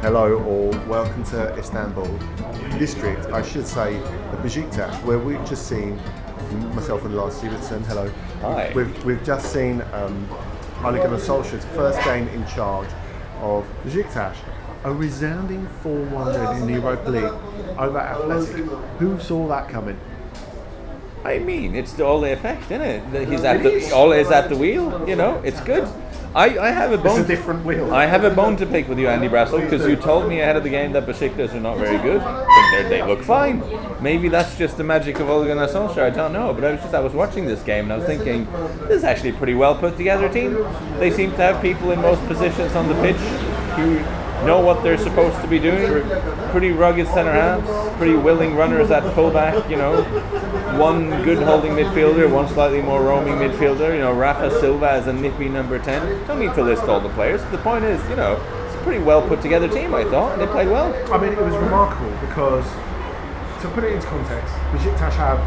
Hello all, welcome to Istanbul district, I should say the Beşiktaş, where we've just seen myself and Lars Sivertsen. Hello. Hi. We've just seen Ole Gunnar Solskjaer's first game in charge of Beşiktaş. A resounding 4-1 win in the Europa League over Atheltic. Who saw that coming? I mean, it's the Ole effect, isn't it? Ole is at the wheel, you know, it's good. I have a bone. It's a different wheel. I have a bone to pick with you, Andy Brassell, because you told me ahead of the game that Beşiktaş are not very good. But they look fine. Maybe that's just the magic of Ole Gunnar Solskjær. I don't know. But I was watching this game and I was thinking, this is actually a pretty well put together team. They seem to have people in most positions on the pitch who know what they're supposed to be doing. Pretty rugged centre halves, pretty willing runners at fullback. You know, one good holding midfielder, one slightly more roaming midfielder. You know, Rafa Silva as a nippy number 10. Don't need to list all the players. The point is, you know, it's a pretty well put together team. I thought they played well. I mean, it was remarkable because, to put it into context, Beşiktaş have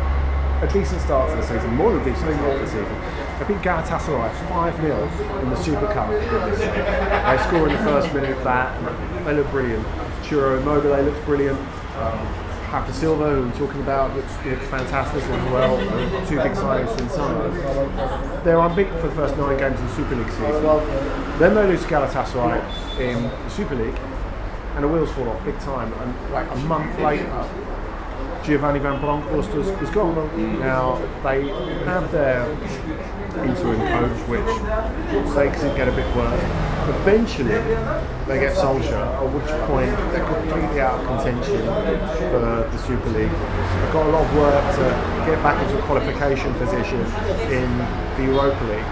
a decent start to the season, more than decent, more the season. They beat Galatasaray 5-0 in the Super Cup. They score in the first minute of that. They look brilliant. Ciro Immobile looks brilliant. Rafa Silva, who we're talking about, looks fantastic as well. Two big signings in summer. They're unbeaten for the first 9 games of the Super League season. Then they lose to Galatasaray in the Super League, and the wheels fall off big time. And like a month later, Giovanni Van Bronckhorst was gone. Now, they have their interim coach, which makes it get a bit worse. Eventually, they get Solskjaer, at which point they're completely out of contention for the Super League. They've got a lot of work to get back into a qualification position in the Europa League.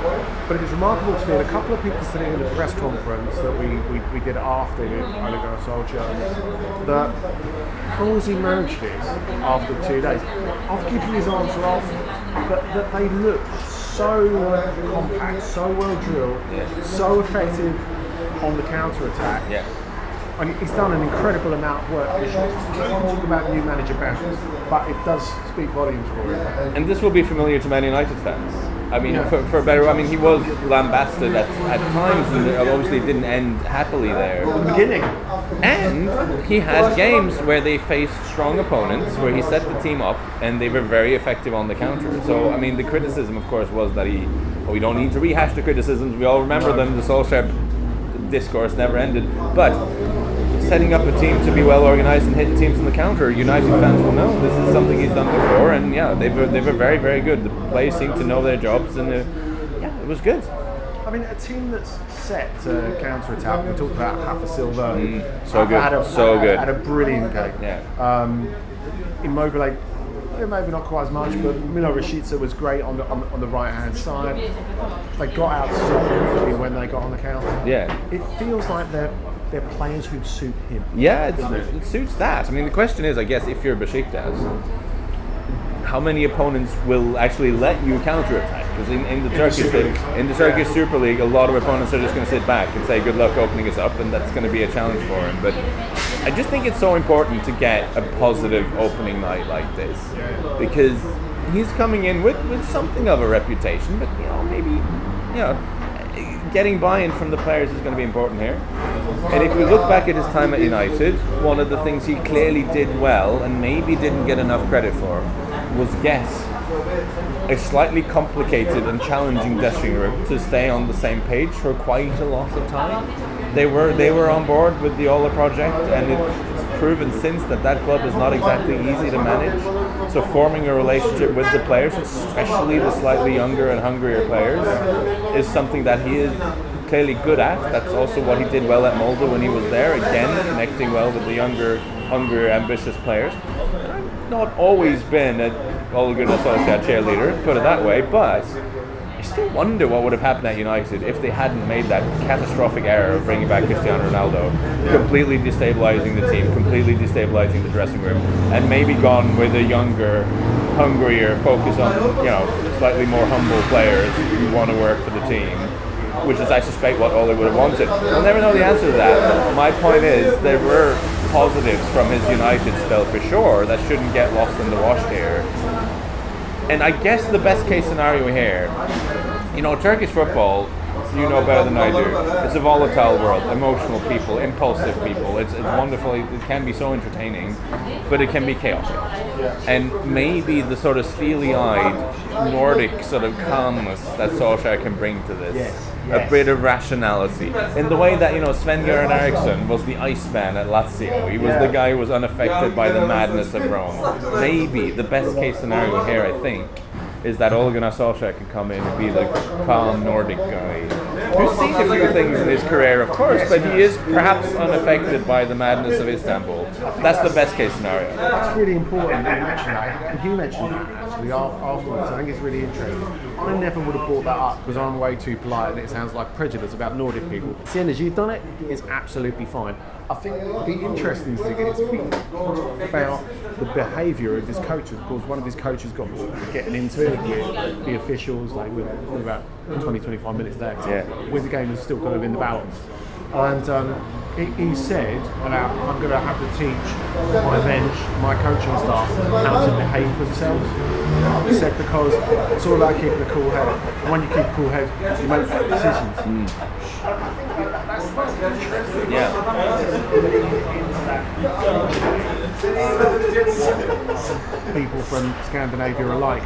But it was remarkable to me, and a couple of people sitting in the press conference that we did after Ole Gunnar Solskjær, that how has he managed this after 2 days? I'll give you his answer after, but that they look so compact, so well drilled, so effective on the counter-attack. Yeah. I mean, he's done an incredible amount of work. We talk about new manager bounce, but it does speak volumes for him. And this will be familiar to Man United fans. I mean, for better. I mean, he was lambasted at times, and it obviously didn't end happily there. At the beginning. And he had games where they faced strong opponents, where he set the team up, and they were very effective on the counter. So, I mean, the criticism, of course, was that we don't need to rehash the criticisms. We all remember them. The Solskjaer discourse never ended. But setting up a team to be well organised and hitting teams on the counter, United fans will know this is something he's done before, and yeah, they were very, very good. The players seemed to know their jobs, and it was good. I mean, a team that's set to counter-attack. We talked about Rafa Silva. Had a brilliant game. Yeah. Immobile, maybe not quite as much, but Milo Rashica was great on the right-hand side. They got out so quickly when they got on the counter. Yeah. It feels like they're players who suit him. Yeah, it suits that. I mean, the question is, I guess, if you're Beşiktaş, how many opponents will actually let you counter-attack? Because in the Turkish Super League, a lot of opponents are just going to sit back and say, good luck opening us up, and that's going to be a challenge for him. But I just think it's so important to get a positive opening night like this, because he's coming in with something of a reputation, but maybe getting buy-in from the players is going to be important here. And if we look back at his time at United, one of the things he clearly did well and maybe didn't get enough credit for was a slightly complicated and challenging dressing room to stay on the same page for quite a lot of time. They were on board with the Ole project, and it's proven since that club is not exactly easy to manage. So forming a relationship with the players, especially the slightly younger and hungrier players, is something that he is clearly good at. That's also what he did well at Molde when he was there, again connecting well with the younger, hungrier, ambitious players. I've not always been a Ole Gunnar Solskjær cheerleader, put it that way, but I still wonder what would have happened at United if they hadn't made that catastrophic error of bringing back Cristiano Ronaldo, completely destabilising the team, completely destabilising the dressing room, and maybe gone with a younger, hungrier focus on, slightly more humble players who want to work for the team, which is, I suspect, what Ole would have wanted. We'll never know the answer to that. My point is, there were positives from his United spell for sure that shouldn't get lost in the wash here. And I guess the best case scenario here, Turkish football you know better than I do. It's a volatile world, emotional people, impulsive people. It's wonderful. It can be so entertaining, but it can be chaotic. And maybe the sort of steely-eyed Nordic sort of calmness that Solskjaer can bring to this. A bit of rationality. In the way that, Sven-Göran Eriksson was the Iceman at Lazio. He was the guy who was unaffected by the madness of Rome. Maybe the best case scenario here, I think, is that Ole Gunnar Solskjær can come in and be the calm Nordic guy who sees a few things in his career, of course, but he is perhaps unaffected by the madness of Istanbul. That's the best case scenario. That's really important that you mentioned that, and he mentioned that actually afterwards. I think it's really interesting. I never would have brought that up because I'm way too polite and it sounds like prejudice about Nordic people. Seeing as you've done it, it's absolutely fine. I think the interesting thing is about the behaviour of his coaches. Of course, one of his coaches got getting into it with the officials, like with about 20-25 minutes left, with the game was still kind of in the balance. And he said, I'm going to have to teach my bench, my coaching staff, how to behave themselves. He said because it's all about keeping a cool head. And when you keep a cool head, you make better decisions. People from Scandinavia alike.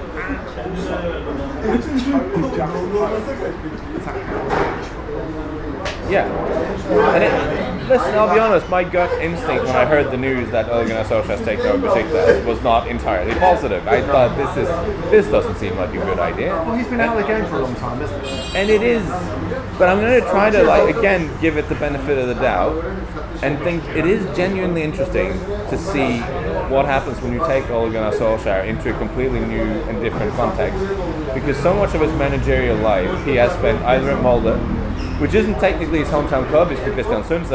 And listen, I'll be honest, my gut instinct when I heard the news that Ole Gunnar Solskjær taken over Beşiktaş was not entirely positive. I thought this doesn't seem like a good idea. Well, he's been out of the game for a long time, isn't he? And it is, but I'm going to try to again give it the benefit of the doubt and think it is genuinely interesting to see what happens when you take Ole Gunnar Solskjær into a completely new and different context, because so much of his managerial life he has spent either at Molde, which isn't technically his hometown club, it's Kristiansund,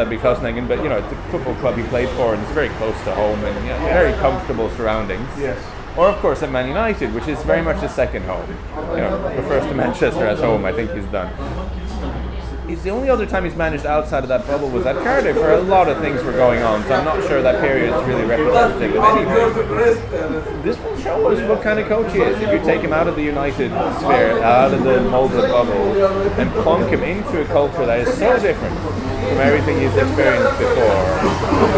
but it's a football club he played for and it's very close to home and very comfortable surroundings. Yes. Or of course at Man United, which is very much his second home. Prefers to Manchester as home, I think he's done. The only other time he's managed outside of that bubble was at Cardiff, where a lot of things were going on, so I'm not sure that period is really representative of anything. This will show us what kind of coach he is. If you take him out of the United sphere, out of the Molde bubble, and plunk him into a culture that is so different from everything he's experienced before.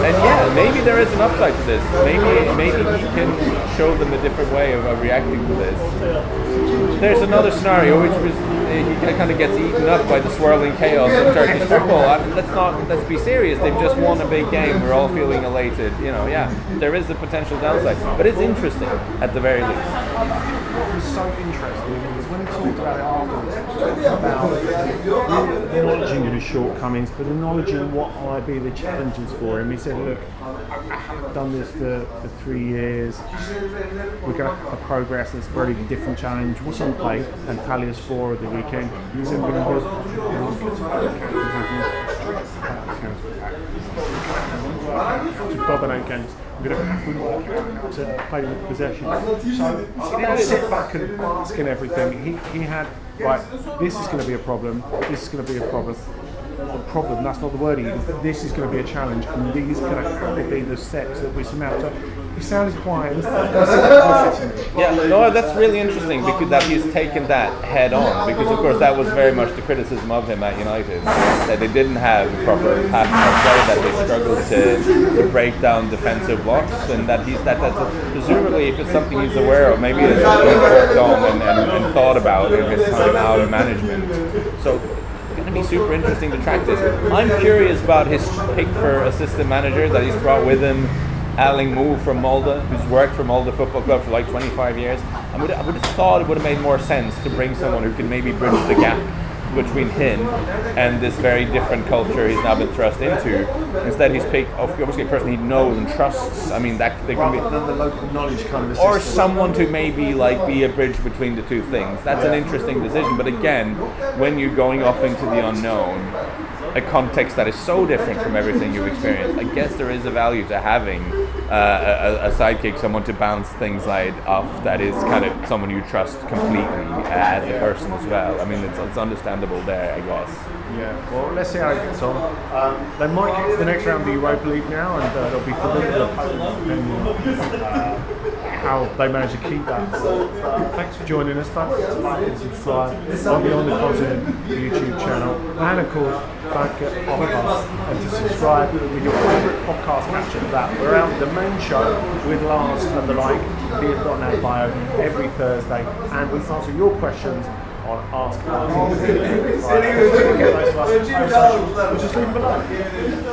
And maybe there is an upside to this. Maybe he can show them a different way of reacting to this. There's another scenario which was he kind of gets eaten up by the swirling chaos of Turkish football. Let's be serious. They've just won a big game. We're all feeling elated. There is a potential downside, but it's interesting at the very least. It was so interesting because when he talked about it afterwards, about acknowledging his shortcomings, but acknowledging what might be the challenges for him. He said, look, I haven't done this for 3 years. We're going to have to progress. It's a very different challenge. What's on play? And Talia's 4 of the weekend. He said, dominate games. We're going to have to work out how to play with possession. So he didn't sit back and bask in everything. He had, this is going to be a problem, this is going to be a problem. Problem, that's not the word he used. This is going to be a challenge, and these are going to have to be the steps that we surmount. So he sounded quiet. That's really interesting because that he's taken that head on. Because of course that was very much the criticism of him at United, that they didn't have a proper pattern of play, that they struggled to break down defensive blocks, and that's presumably if it's something he's aware of, maybe it's something he's worked on and thought about in his time out of management. So. Going to be super interesting to track this. I'm curious about his pick for assistant manager that he's brought with him, Erling Moe from Molde, who's worked for Molde Football Club for 25 years. I would have thought it would have made more sense to bring someone who can maybe bridge the gap between him and this very different culture he's now been thrust into. Instead, he's picked obviously a person he knows and trusts. I mean, that they can be the local knowledge kind of or someone to maybe be a bridge between the two things. That's an interesting decision. But again, when you're going off into the unknown, a context that is so different from everything you've experienced, I guess there is a value to having a sidekick, someone to bounce things off that is kind of someone you trust completely as a person as well. I mean, it's understandable there, I guess. Yeah, well, let's see how it gets on. They might get to the next round of the Europa League now, and they'll be familiar with how they manage to keep that. Thanks for joining us. Don't forget to like and subscribe on the On the Continent YouTube channel, and of course, don't forget to podcast and to subscribe with your favourite podcast catcher for that. We're out the main show with Lars and the like, be.net bio every Thursday, and we answer your questions on Ask Lars. Get those to us. We'll just leave them below.